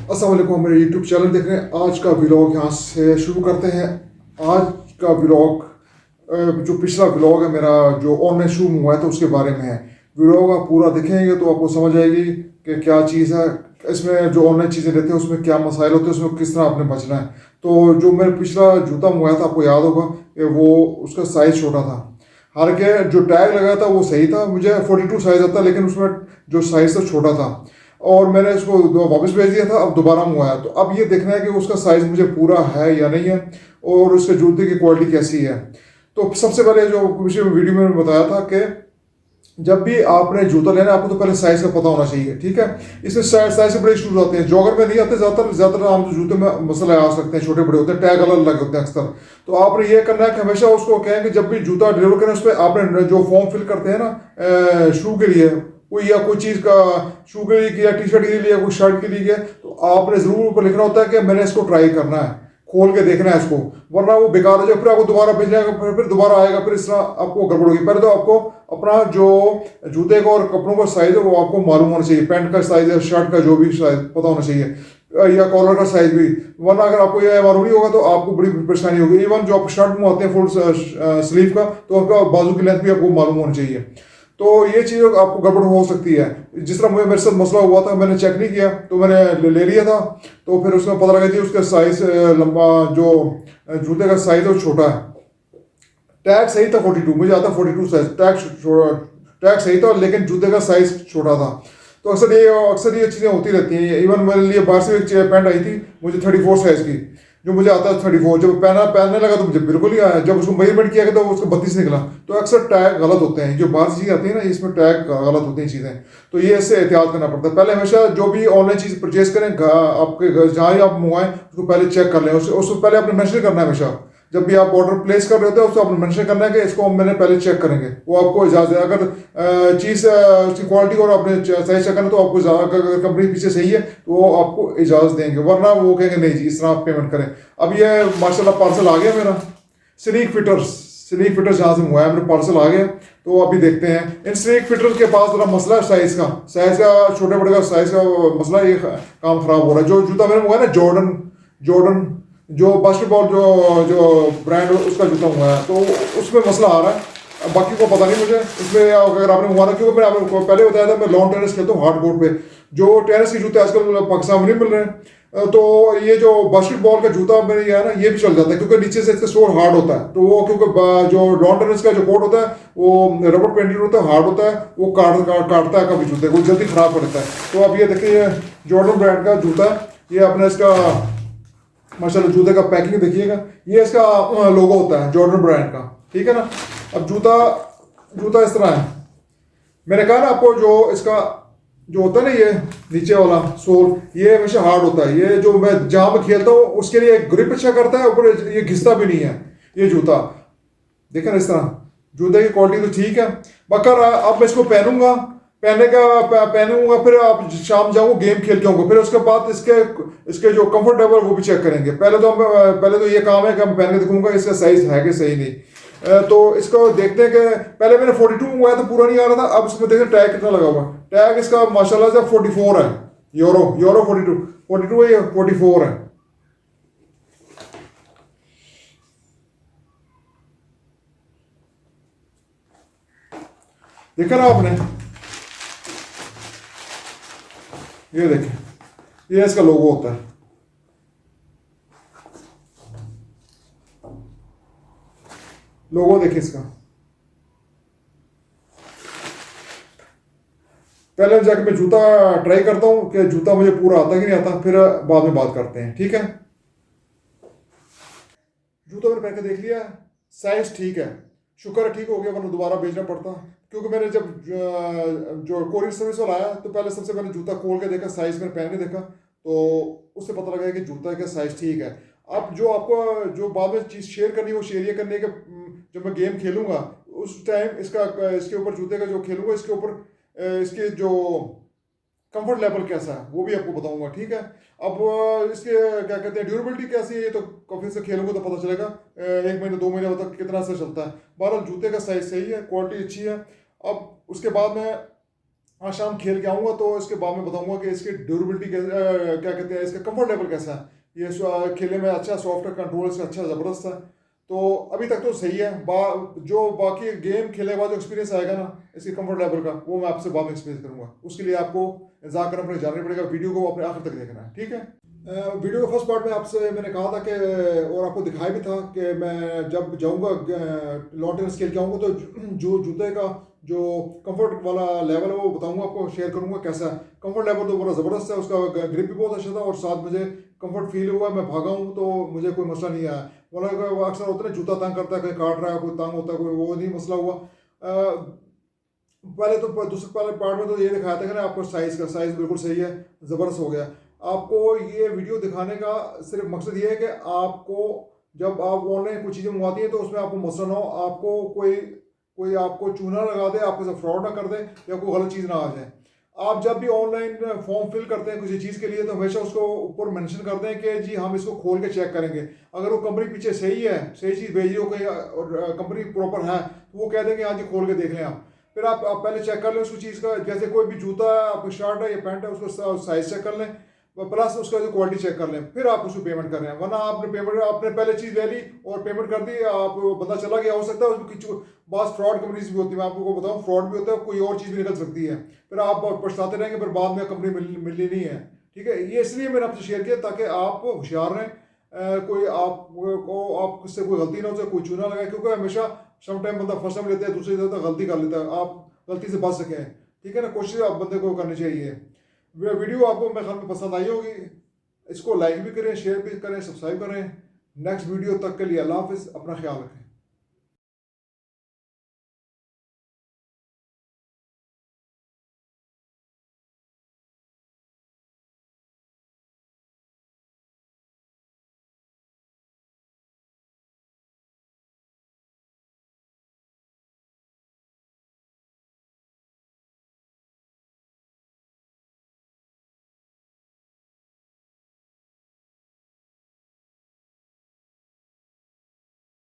अस्सलाम वालेकुम, मेरे यूट्यूब चैनल देख रहे हैं। आज का व्लॉग यहाँ से शुरू करते हैं। आज का व्लॉग जो पिछला व्लॉग है मेरा, जो ऑनलाइन शू हुआ है तो उसके बारे में है। व्लॉग आप पूरा देखेंगे तो आपको समझ आएगी कि क्या चीज़ है इसमें। जो ऑनलाइन चीज़ें लेते हैं उसमें क्या मसाइल होते हैं, उसमें किस तरह आपने बचना है। तो जो मेरा पिछला जूता मंगाया था, आपको याद होगा कि वो उसका साइज़ छोटा था। हालांकि जो टैग लगा था वो सही था, मुझे 42 साइज़ आता, लेकिन उसमें जो साइज़ था छोटा था। और मैंने इसको वापस भेज दिया था। अब दोबारा मंगाया तो अब ये देखना है कि उसका साइज़ मुझे पूरा है या नहीं है, और उसके जूते की क्वालिटी कैसी है। तो सबसे पहले जो पिछले वीडियो में बताया था कि जब भी आपने जूता लेना है आपको तो पहले साइज़ का पता होना चाहिए, ठीक है। इसमें साइज़ से बड़े इशूज आते हैं, जॉगर में नहीं आते। ज़्यादातर आम जूते में मसला आ सकते हैं, छोटे बड़े होते हैं, टैग अलग अलग होते हैं अक्सर। तो आपने ये करना है कि हमेशा उसको कहें कि जब भी जूता डिलीवर करें उस पर आपने जो फॉर्म फिल करते हैं ना शू के लिए, कोई या कोई चीज़ का शू के लिए किया, टी शर्ट के लिए, कोई शर्ट के लिए किया, तो आपने ज़रूर ऊपर लिखना होता है कि मैंने इसको ट्राई करना है, खोल के देखना है इसको, वरना वो बेकार हो जाए, फिर आपको दोबारा भेजना है, फिर दोबारा आएगा, फिर इस तरह आपको गड़बड़ होगी। पहले तो आपको अपना जो जूते का और कपड़ों का साइज़ है वो आपको मालूम होना चाहिए। पैंट का साइज़ है, शर्ट का जो भी साइज़ पता होना चाहिए, या कॉलर का साइज़ भी। वरना अगर आपको यह मालूम नहीं होगा तो आपको बड़ी परेशानी होगी। इवन जो आप शर्ट में आते हैं फुल स्लीव का, तो आपका बाजू की लेंथ भी आपको मालूम होनी चाहिए। तो ये चीज़ आपको गड़बड़ हो सकती है। जिस तरह मुझे मेरे साथ मसला हुआ था, मैंने चेक नहीं किया तो मैंने ले लिया था। तो फिर उसमें पता लगा जी उसका साइज़ लंबा, जो जूते का साइज़ है वो छोटा है। टैग सही था 42, मुझे आता 42 साइज। टैग सही था लेकिन जूते का साइज छोटा था। तो अक्सर ये चीज़ें होती रहती हैं। इवन मेरे लिए बाहर से एक पैंट आई थी, मुझे 34 साइज की, जो मुझे आता है 34। जब पहनने लगा तो मुझे बिल्कुल ही आया। जब उसको मेजरमेंट किया गया तो उसको 32 निकला। तो अक्सर टैग गलत होते हैं, जो बाहर से चीज़ें आती है ना, इसमें टैग गलत होती हैं चीज़ें। तो ये इससे एहतियात करना पड़ता है। पहले हमेशा जो भी ऑनलाइन चीज़ परचेज करें, आपके घर जहाँ ही आप मंगवाएं उसको पहले चेक कर लें। उसको पहले आपने मेंशन करना है हमेशा। जब भी आप ऑर्डर प्लेस कर रहे होते हैं उसको आपने मेंशन करना है कि इसको मैंने पहले चेक करेंगे, वो आपको इजाज़त है। अगर चीज़ उसकी क्वालिटी और आपने सही चेक करना तो आपको अगर कंपनी पीछे सही है तो वो आपको इजाज़त देंगे, वरना वो कहेंगे नहीं जी इस तरह आप पेमेंट करें। अब ये माशाल्लाह पार्सल आ गया मेरा। स्नीक फिटर्स जहाँ से मंगाया मेरे पार्सल आ गया। तो अभी देखते हैं। इन स्नीक फिटर्स के पास जरा मसला है साइज़ का छोटे बड़े का साइज़ का मसला। ये काम ख़राब हो रहा है। जो जूता मैंने मंगाया ना, जॉर्डन जो बास्केटबॉल जो जो ब्रांड उसका जूता हुआ है, तो उसमें मसला आ रहा है। अब बाकी को पता नहीं मुझे इसमें। अगर आपने मंगवाना, क्योंकि मैंने आपको पहले बताया था मैं लॉन टेनिस खेलता हूँ हार्ड कोर्ट पे। जो टेनिस के जूते आजकल पाकिस्तान में नहीं मिल रहे हैं। तो ये जो बास्केटबॉल का जूता मेरे ये है ना, ये भी चल जाता है क्योंकि नीचे से इसका सोल हार्ड होता है। तो वो क्योंकि जो लॉन टेनिस का जो कोर्ट होता है वो रबर पेंटेड होता है, हार्ड होता है, वो काटता है कभी जूते को, जल्दी खराब पड़ता है। तो अब ये देखिए जॉर्डन ब्रांड का जूता है। ये अपने इसका माशाल्लाह जूते का पैकिंग देखिएगा। ये इसका लोगो होता है जॉर्डन ब्रांड का, ठीक है ना। अब जूता जूता इस तरह है। मैंने कहा ना आपको, जो इसका जो होता है ना ये नीचे वाला सोल, ये हमेशा हार्ड होता है। ये जो मैं जहाँ मैं खेलता हूँ उसके लिए ग्रिप अच्छा करता है, ऊपर ये घिसता भी नहीं है ये जूता। देखा ना इस तरह जूते की क्वालिटी तो ठीक है। मगर अब मैं इसको पहनूंगा, फिर आप शाम जाऊंगा गेम खेल के आऊंगा, फिर उसके बाद इसके इसके जो कंफर्टेबल वो भी चेक करेंगे। पहले तो ये काम है कि हम पहन के देखूंगा इसका साइज है कि सही नहीं। तो इसको देखते हैं कि पहले मैंने 42 मंगवाया था, पूरा नहीं आ रहा था। अब इसमें देखते टैग कितना लगा हुआ है। टैग इसका माशाल्लाह से 44 है। यूरो 42 है, ये 44 है। देखा ना आपने, ये देखें, ये इसका लोगो होता है। लोगो देखिए इसका। पहले जाके मैं जूता ट्राई करता हूँ कि जूता मुझे पूरा आता कि नहीं आता, फिर बाद में बात करते हैं, ठीक है। जूता मैंने पहन के देख लिया, साइज ठीक है, शुक्र है ठीक हो गया, वरना दोबारा भेजना पड़ता। क्योंकि मैंने जब जो कोरियर सर्विस वाला आया तो पहले सबसे पहले जूता खोल के देखा, साइज मैंने पहन के देखा, तो उससे पता लगा कि जूता का साइज ठीक है। अब जो आपको जो बाद में चीज़ शेयर करनी है वो शेयर ये करनी है कि जब मैं गेम खेलूंगा उस टाइम इसके ऊपर जूते का जो खेलूंगा इसके ऊपर इसके जो कंफर्ट लेवल कैसा है वो भी आपको बताऊंगा, ठीक है। अब इसके क्या कहते हैं ड्यूरेबिलिटी कैसी है, ये तो काफ़ी से खेलूंगा तो पता चलेगा। 1 महीने 2 महीने तक कितना असर चलता है। बहरहाल जूते का साइज सही है, क्वालिटी अच्छी है। अब उसके बाद में हाँ, शाम खेल के आऊँगा तो इसके बाद में बताऊँगा कि इसकी ड्यूरेबिलिटी क्या कहते हैं, इसका कंफर्ट लेवल कैसा है। ये खेलने में अच्छा सॉफ्ट है, कंट्रोल इसका अच्छा ज़बरदस्त है। तो अभी तक तो सही है। जो बाकी गेम खेलने के बाद जो एक्सपीरियंस आएगा ना इसके कंफर्ट लेवल का, वो मैं आपसे बाद में एक्सपीरियंस करूँगा। उसके लिए आपको इंतजार करना पड़ेगा, जानना पड़ेगा, वीडियो को अपने आखिर तक देखना है, ठीक है। वीडियो के फर्स्ट पार्ट में आपसे मैंने कहा था कि, और आपको दिखाया भी था कि मैं जब जाऊंगा लॉन टेनिस खेल के आऊँगा तो जो जूते का जो कंफर्ट वाला लेवल है वो बताऊंगा आपको, शेयर करूंगा कैसा है। कंफर्ट लेवल तो बड़ा ज़बरदस्त है, उसका ग्रिप भी बहुत अच्छा था और साथ मुझे कंफर्ट फील हुआ। मैं भागा हूँ तो मुझे कोई मसला नहीं आया। वरना अक्सर होता है जूता तंग करता है, कहीं काट रहा है, कोई तंग होता है, कोई वो नहीं मसला हुआ। पहले तो दूसरे पहले पार्ट में तो ये दिखाया था कि ना आपको साइज़ बिल्कुल सही है, ज़बरदस्त हो गया। आपको ये वीडियो दिखाने का सिर्फ मकसद ये है कि आपको जब आप ऑनलाइन कुछ चीज़ें मंगवाती हैं तो उसमें आपको मसला ना हो, आपको कोई कोई आपको चूना लगा दे, आपके साथ फ्रॉड ना कर दे या कोई गलत चीज़ ना आ जाए। आप जब भी ऑनलाइन फॉर्म फिल करते हैं किसी चीज़ के लिए तो हमेशा उसको ऊपर मेंशन कर दें कि जी हम इसको खोल के चेक करेंगे। अगर वो कंपनी पीछे सही है, सही चीज़ भेज रही हो कोई और कंपनी प्रॉपर है तो वो कह देंगे हाँ जी खोल के देख लें आप। फिर आप पहले चेक कर लें उसकी चीज़ का, जैसे कोई भी जूता है, आपकी शर्ट है या पैंट है, उसको साइज चेक कर लें, प्लस उसका जो क्वालिटी चेक कर लें, फिर आप उसको पेमेंट कर रहे हैं। वरना आपने पहले चीज़ ले ली और पेमेंट कर दी, आप बंदा चला गया, हो सकता है उसमें कुछ बात फ्रॉड कंपनीज भी होती है, मैं आपको बताऊँ फ्रॉड भी होता है, कोई और चीज़ भी निकल सकती है। फिर आप पछताते रहेंगे, फिर बाद में कंपनी मिलनी नहीं है, ठीक है। ये इसलिए मैंने आपसे शेयर किया ताकि आप होशियार रहें, कोई आपसे कोई गलती ना हो जाए, कोई चूना लगाए, क्योंकि हमेशा सम टाइम बंदा फंस भी लेता है, दूसरी जगह गलती कर लेता है। आप गलती से बच सकें, ठीक है ना, कोशिश आप बंदे को करनी चाहिए। वीडियो आपको मेरे ख्याल में पसंद आई होगी, इसको लाइक भी करें, शेयर भी करें, सब्सक्राइब करें। नेक्स्ट वीडियो तक के लिए अल्लाह हाफिज़, अपना ख्याल रखें।